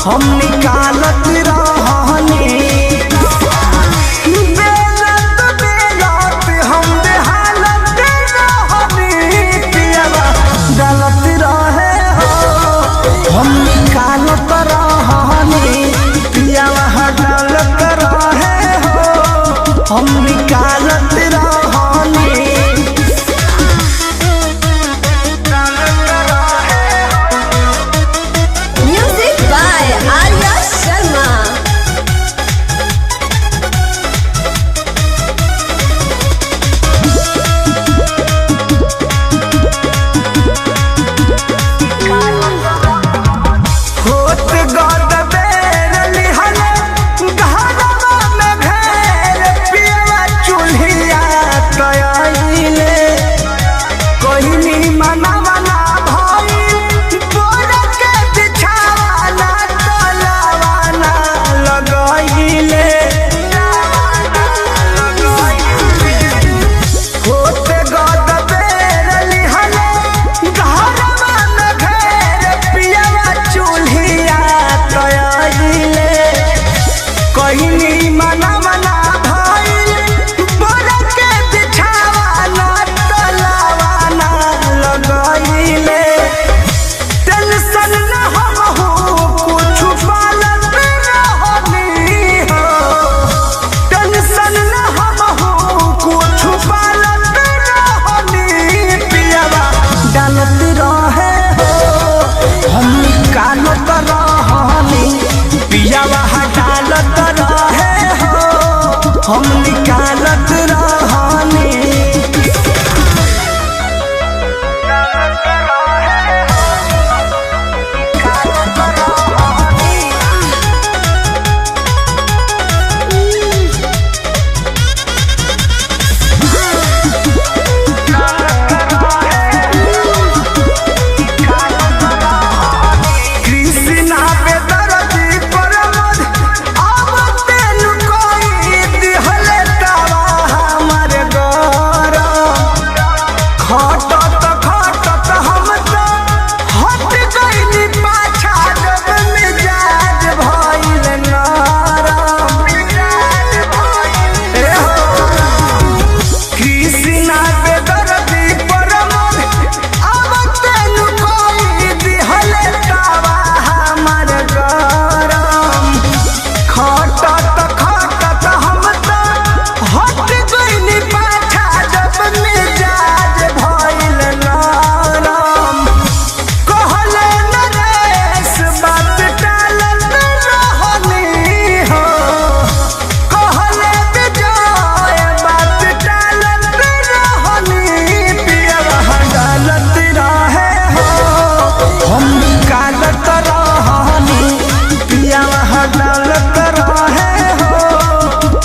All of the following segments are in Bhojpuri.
हम निकालत रहनी बेलत बेलत हम बेहालत रहनी पियवा डालत रहे हो हम निकालत रहनी पियवा डालत रहे हो हम निकालत रहनी। हम निकालत रहनी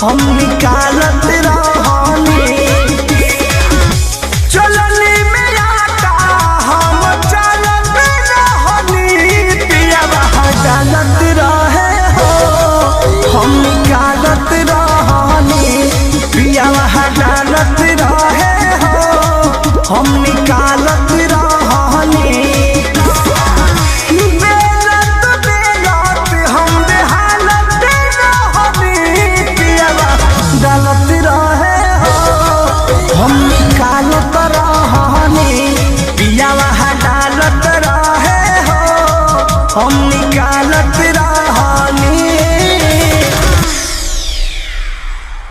हम निकालत रहनी चलनी में आटा हम चलत रहनी पियवा डालत रहे हो हम निकालत रहनी पियवा डालत रहे हो हम निकालत रहनी डालत रहे हो हम निकालत रहनी पियवा डालत रहे हो हम निकालत रहनी।